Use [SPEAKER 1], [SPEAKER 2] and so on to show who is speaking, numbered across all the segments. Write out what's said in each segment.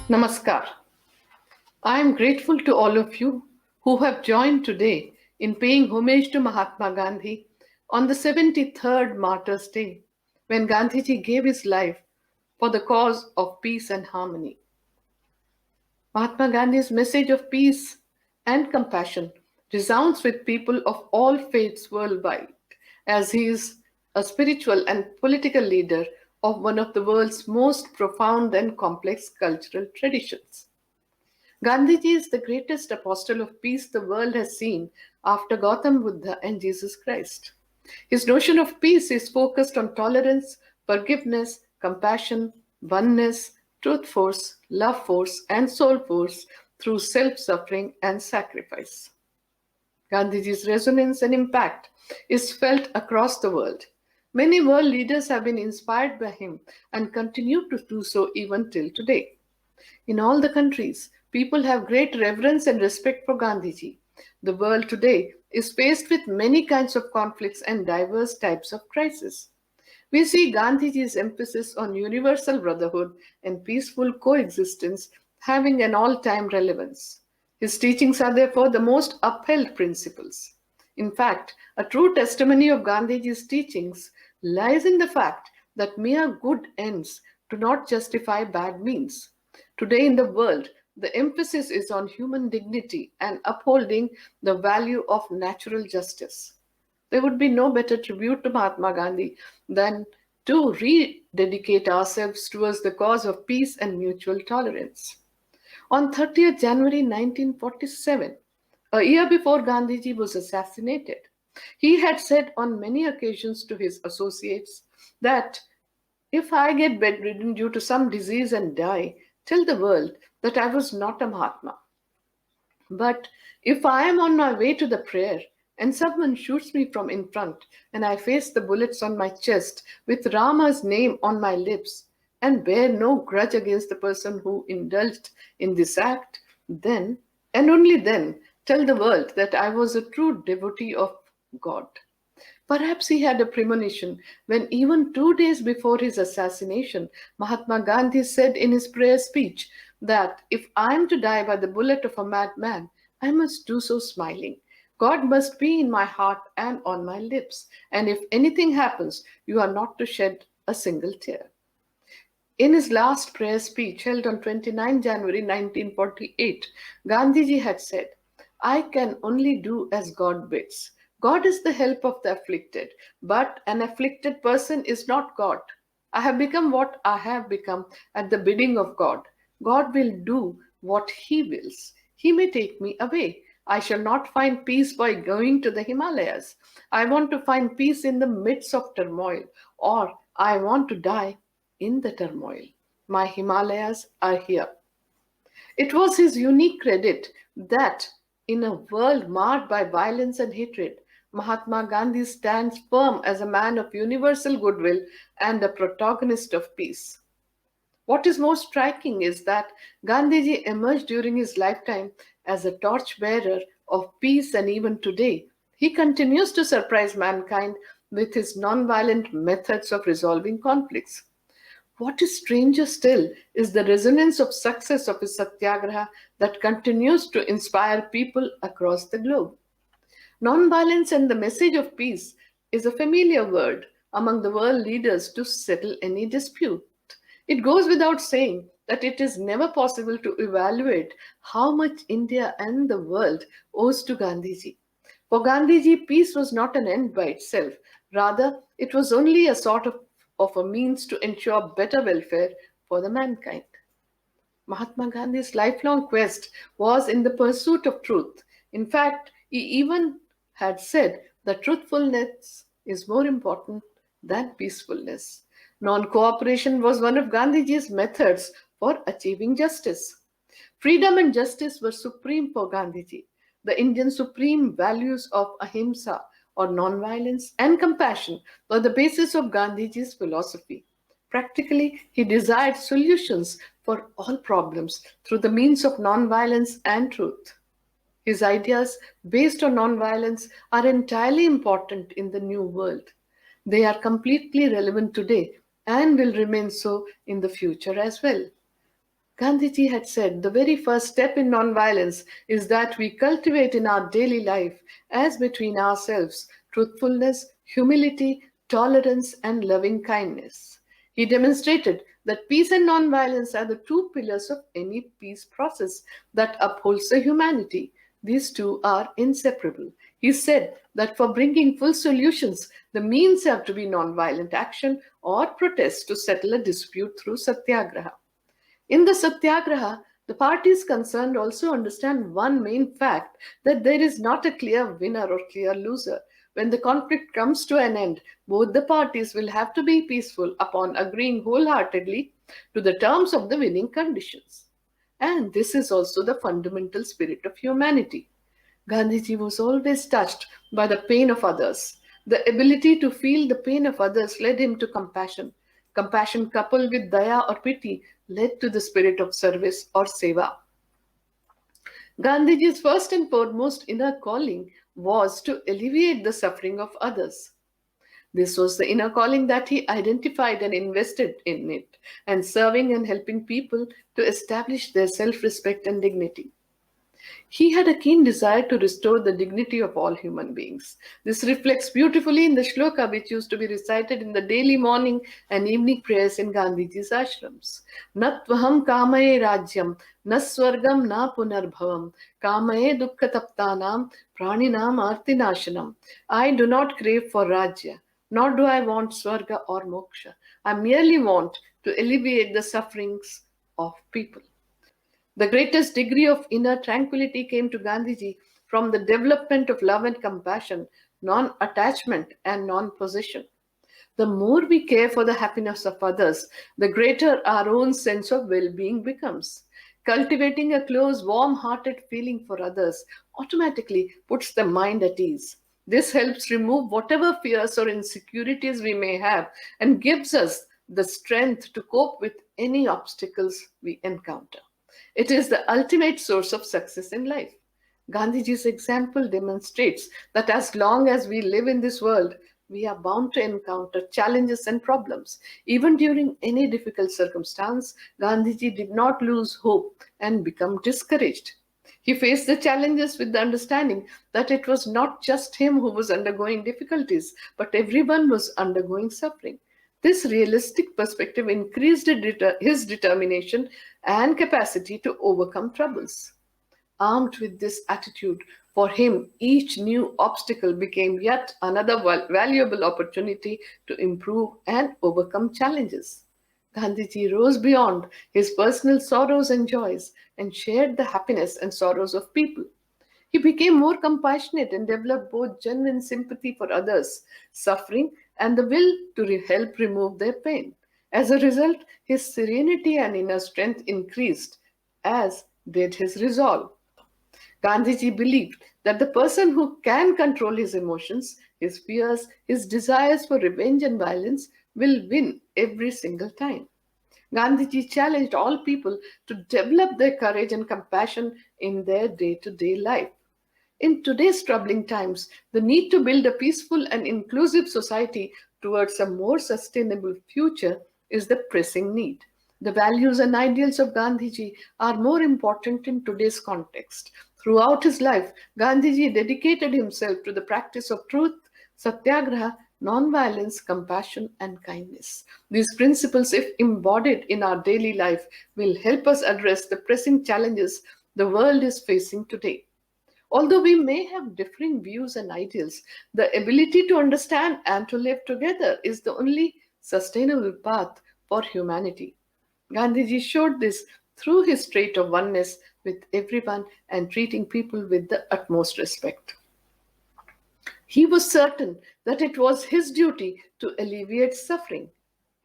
[SPEAKER 1] Namaskar. I am grateful to all of you who have joined today in paying homage to Mahatma Gandhi on the 73rd Martyrs' Day, when Gandhiji gave his life for the cause of peace and harmony. Mahatma Gandhi's message of peace and compassion resounds with people of all faiths worldwide, as he is a spiritual and political leader of one of the world's most profound and complex cultural traditions. Gandhiji is the greatest apostle of peace the world has seen after Gautam Buddha and Jesus Christ. His notion of peace is focused on tolerance, forgiveness, compassion, oneness, truth force, love force, and soul force through self suffering and sacrifice. Gandhiji's resonance and impact is felt across the world. Many world leaders have been inspired by him and continue to do so even till today. In all the countries, people have great reverence and respect for Gandhiji. The world today is faced with many kinds of conflicts and diverse types of crises. We see Gandhiji's emphasis on universal brotherhood and peaceful coexistence having an all time relevance. His teachings are therefore the most upheld principles. In fact, a true testimony of Gandhiji's teachings lies in the fact that mere good ends do not justify bad means. Today in the world, the emphasis is on human dignity and upholding the value of natural justice. There would be no better tribute to Mahatma Gandhi than to rededicate ourselves towards the cause of peace and mutual tolerance. On 30th January 1947, a year before Gandhiji was assassinated, he had said on many occasions to his associates that if I get bedridden due to some disease and die, tell the world that I was not a Mahatma. But if I am on my way to the prayer and someone shoots me from in front and I face the bullets on my chest with Rama's name on my lips and bear no grudge against the person who indulged in this act, then and only then tell the world that I was a true devotee of God. Perhaps he had a premonition when, even 2 days before his assassination, Mahatma Gandhi said in his prayer speech that if I am to die by the bullet of a madman, I must do so smiling. God must be in my heart and on my lips, and if anything happens, you are not to shed a single tear. In his last prayer speech held on 29 January 1948, Gandhiji had said, I can only do as God bids. God is the help of the afflicted, but an afflicted person is not God. I have become what I have become at the bidding of God. God will do what He wills. He may take me away. I shall not find peace by going to the Himalayas. I want to find peace in the midst of turmoil, or I want to die in the turmoil. My Himalayas are here. It was his unique credit that, in a world marred by violence and hatred, Mahatma Gandhi stands firm as a man of universal goodwill and a protagonist of peace. What is most striking is that Gandhiji emerged during his lifetime as a torchbearer of peace, and even today, he continues to surprise mankind with his non-violent methods of resolving conflicts. What is stranger still is the resonance of success of his satyagraha that continues to inspire people across the globe. Nonviolence and the message of peace is a familiar word among the world leaders to settle any dispute. It goes without saying that it is never possible to evaluate how much India and the world owes to Gandhiji. For Gandhiji, peace was not an end by itself. Rather, it was only a sort of a means to ensure better welfare for the mankind. Mahatma Gandhi's lifelong quest was in the pursuit of truth. In fact, he even had said that truthfulness is more important than peacefulness. Non cooperation was one of Gandhiji's methods for achieving justice. Freedom and justice were supreme for Gandhiji. The Indian supreme values of ahimsa or nonviolence and compassion were the basis of Gandhiji's philosophy. Practically, he desired solutions for all problems through the means of nonviolence and truth. His ideas based on nonviolence are entirely important in the new world. They are completely relevant today and will remain so in the future as well. Gandhiji had said the very first step in nonviolence is that we cultivate in our daily life, as between ourselves, truthfulness, humility, tolerance, and loving kindness. He demonstrated that peace and nonviolence are the two pillars of any peace process that upholds the humanity. These two are inseparable. He said that for bringing full solutions, the means have to be nonviolent action or protest to settle a dispute through satyagraha. In the Satyagraha, the parties concerned also understand one main fact that there is not a clear winner or clear loser. When the conflict comes to an end, both the parties will have to be peaceful upon agreeing wholeheartedly to the terms of the winning conditions. And this is also the fundamental spirit of humanity. Gandhiji was always touched by the pain of others. The ability to feel the pain of others led him to compassion. Compassion coupled with daya or pity led to the spirit of service or seva. Gandhiji's first and foremost inner calling was to alleviate the suffering of others. This was the inner calling that he identified and invested in it, and serving and helping people to establish their self respect and dignity. He had a keen desire to restore the dignity of all human beings. This reflects beautifully in the shloka which used to be recited in the daily morning and evening prayers in Gandhiji's ashrams. Natvaham kamaye rajyam, na swargam na punarbhavam, kamaye dukkhataptanam, praninam artinashanam. I do not crave for rajya, nor do I want swarga or moksha. I merely want to alleviate the sufferings of people. The greatest degree of inner tranquility came to Gandhiji from the development of love and compassion, non attachment, and non possession. The more we care for the happiness of others, the greater our own sense of well being becomes. Cultivating a close, warm hearted feeling for others automatically puts the mind at ease. This helps remove whatever fears or insecurities we may have and gives us the strength to cope with any obstacles we encounter. It is the ultimate source of success in life. Gandhiji's example demonstrates that as long as we live in this world, we are bound to encounter challenges and problems. Even during any difficult circumstance, Gandhiji did not lose hope and become discouraged. He faced the challenges with the understanding that it was not just him who was undergoing difficulties, but everyone was undergoing suffering. This realistic perspective increased his determination and capacity to overcome troubles. Armed with this attitude, for him, each new obstacle became yet another valuable opportunity to improve and overcome challenges. Gandhiji rose beyond his personal sorrows and joys and shared the happiness and sorrows of people. He became more compassionate and developed both genuine sympathy for others' suffering and the will to help remove their pain. As a result, his serenity and inner strength increased, as did his resolve. Gandhiji believed that the person who can control his emotions, his fears, his desires for revenge and violence will win every single time. Gandhiji challenged all people to develop their courage and compassion in their day to day life. In today's troubling times, the need to build a peaceful and inclusive society towards a more sustainable future is the pressing need. The values and ideals of Gandhiji are more important in today's context. Throughout his life, Gandhiji dedicated himself to the practice of truth, satyagraha, non-violence, compassion, and kindness. These principles, if embodied in our daily life, will help us address the pressing challenges the world is facing today. Although we may have differing views and ideals, the ability to understand and to live together is the only sustainable path for humanity. Gandhiji showed this through his trait of oneness with everyone and treating people with the utmost respect. He was certain that it was his duty to alleviate suffering.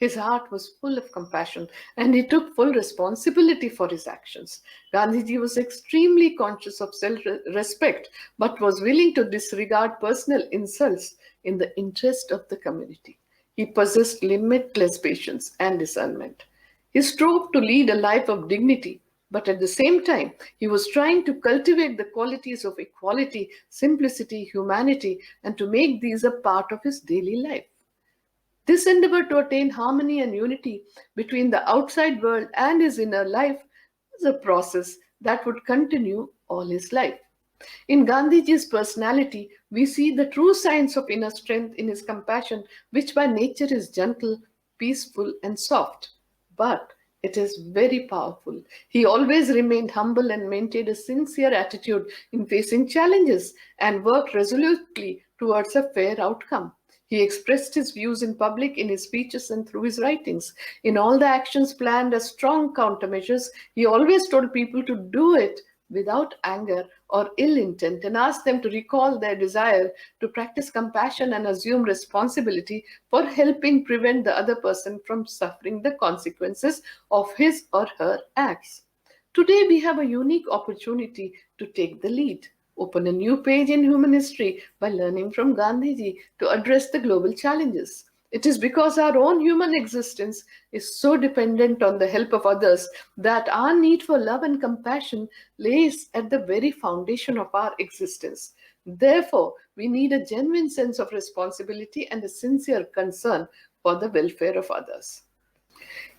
[SPEAKER 1] His heart was full of compassion and he took full responsibility for his actions. Gandhiji was extremely conscious of self respect but was willing to disregard personal insults in the interest of the community. He possessed limitless patience and discernment. He strove to lead a life of dignity, but at the same time, he was trying to cultivate the qualities of equality, simplicity, humanity, and to make these a part of his daily life. This endeavor to attain harmony and unity between the outside world and his inner life was a process that would continue all his life. In Gandhiji's personality, we see the true signs of inner strength in his compassion, which by nature is gentle, peaceful, and soft. But it is very powerful. He always remained humble and maintained a sincere attitude in facing challenges and worked resolutely towards a fair outcome. He expressed his views in public, in his speeches, and through his writings. In all the actions planned as strong countermeasures, he always told people to do it without anger or ill intent and asked them to recall their desire to practice compassion and assume responsibility for helping prevent the other person from suffering the consequences of his or her acts. Today, we have a unique opportunity to take the lead, open a new page in human history by learning from Gandhiji to address the global challenges. It is because our own human existence is so dependent on the help of others that our need for love and compassion lays at the very foundation of our existence. Therefore, we need a genuine sense of responsibility and a sincere concern for the welfare of others.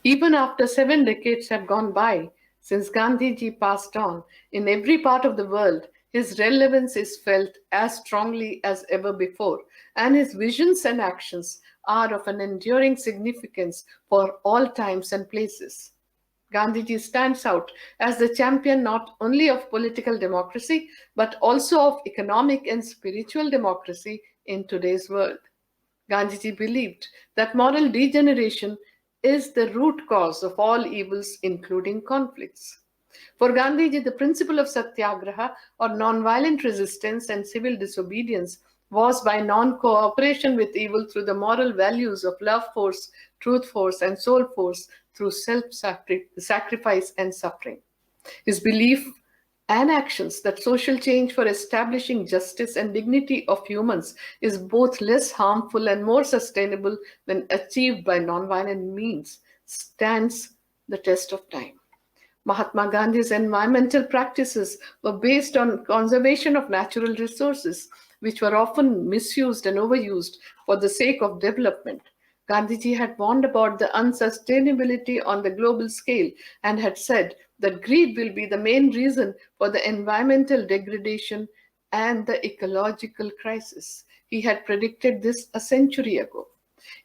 [SPEAKER 1] Even after 7 decades have gone by since Gandhiji passed on, in every part of the world, his relevance is felt as strongly as ever before, and his visions and actions are of an enduring significance for all times and places. Gandhiji stands out as the champion not only of political democracy but also of economic and spiritual democracy in today's world. Gandhiji believed that moral degeneration is the root cause of all evils, including conflicts. For Gandhiji, the principle of satyagraha, or non-violent resistance and civil disobedience, was by non-cooperation with evil through the moral values of love force, truth force, and soul force through self-sacrifice and suffering. His belief and actions that social change for establishing justice and dignity of humans is both less harmful and more sustainable when achieved by nonviolent means stands the test of time. Mahatma Gandhi's environmental practices were based on conservation of natural resources, which were often misused and overused for the sake of development. Gandhiji had warned about the unsustainability on the global scale and had said that greed will be the main reason for the environmental degradation and the ecological crisis. He had predicted this a century ago.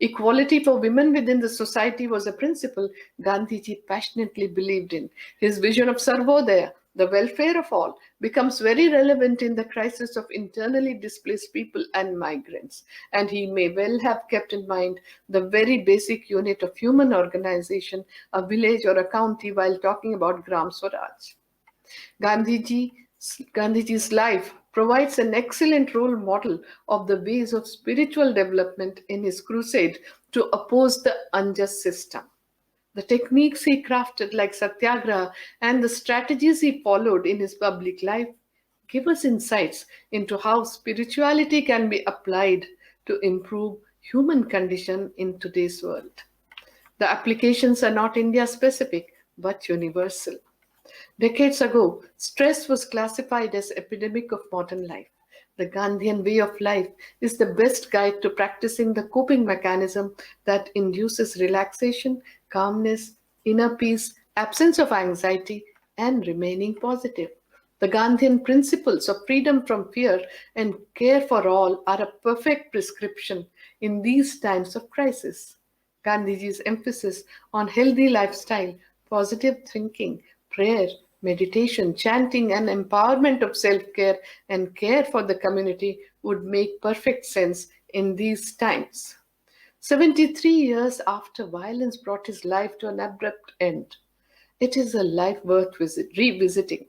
[SPEAKER 1] Equality for women within the society was a principle Gandhiji passionately believed in. His vision of Sarvodaya, the welfare of all, becomes very relevant in the crisis of internally displaced people and migrants. And he may well have kept in mind the very basic unit of human organization, a village or a county, while talking about Gram Swaraj. Gandhiji, Gandhiji's life provides an excellent role model of the ways of spiritual development in his crusade to oppose the unjust system. The techniques he crafted, like Satyagraha, and the strategies he followed in his public life give us insights into how spirituality can be applied to improve human condition in today's world. The applications are not India specific but universal. Decades ago, stress was classified as epidemic of modern life. The Gandhian way of life is the best guide to practicing the coping mechanism that induces relaxation, calmness, inner peace, absence of anxiety, and remaining positive. The Gandhian principles of freedom from fear and care for all are a perfect prescription in these times of crisis. Gandhiji's emphasis on healthy lifestyle, positive thinking, prayer, meditation, chanting, and empowerment of self care and care for the community would make perfect sense in these times. 73 years after violence brought his life to an abrupt end, it is a life worth revisiting,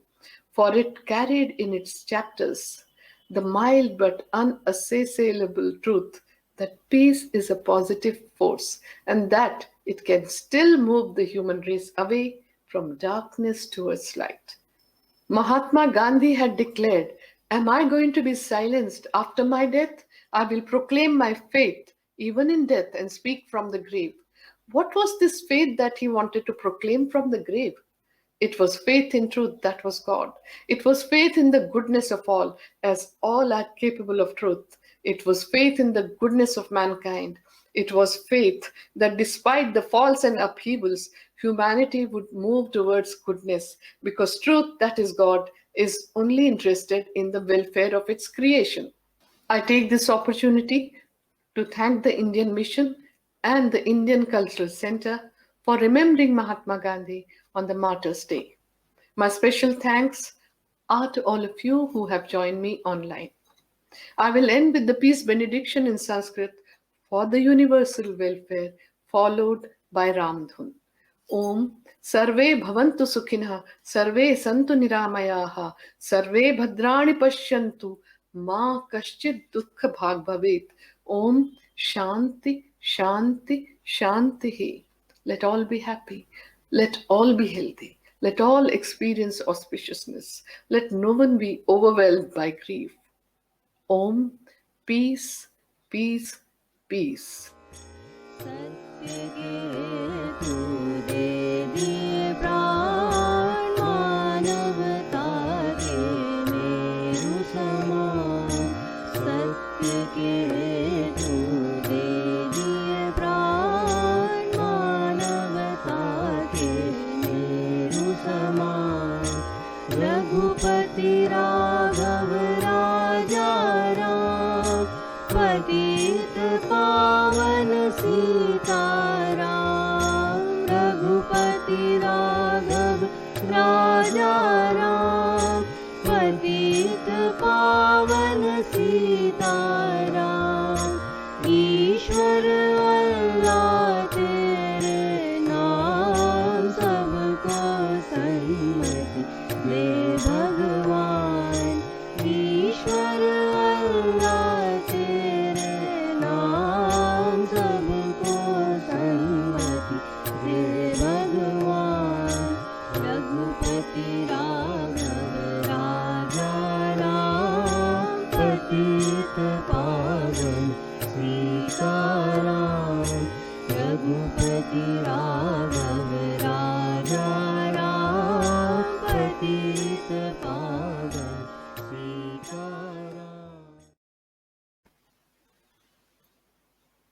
[SPEAKER 1] for it carried in its chapters the mild but unassailable truth that peace is a positive force and that it can still move the human race away from darkness towards light. Mahatma Gandhi had declared, "Am I going to be silenced after my death? I will proclaim my faith even in death and speak from the grave." What was this faith that he wanted to proclaim from the grave? It was faith in truth that was God. It was faith in the goodness of all, as all are capable of truth. It was faith in the goodness of mankind. It was faith that despite the faults and upheavals, humanity would move towards goodness because truth, that is God, is only interested in the welfare of its creation. I take this opportunity to thank the Indian Mission and the Indian Cultural Center for remembering Mahatma Gandhi on the Martyrs' Day. My special thanks are to all of you who have joined me online. I will end with the peace benediction in Sanskrit for the universal welfare, followed by Ramdhun. Om Sarve Bhavantu Sukhinah, Sarve Santu Niramayaha, Sarve Bhadrani Pashyantu, Ma Kaschid Dukha Bhag Bhavet. Om Shanti, Shanti, Shanti. Let all be happy. Let all be healthy. Let all experience auspiciousness. Let no one be overwhelmed by grief. Om, peace, peace, peace.
[SPEAKER 2] सत्य के तू दे दिए प्राण मानवता के मेरु समान सत्य के तू दे दिए प्राण मानवता के मेरु समान रघुपति राघव राजा राम पतित पावन सीताराम रघुपति राघव राजा राम पतित पावन सीताराम ईश्वर अल्लाह तेरे नाम सबको सन्मति दे भगवान ईश्वर अल्लाह तेरे नाम सबको सन्मति दे भगवान रघुपति राघव राजा राम पतित पावन सीताराम रघुपति राघव राजा राम पतित पावन सीताराम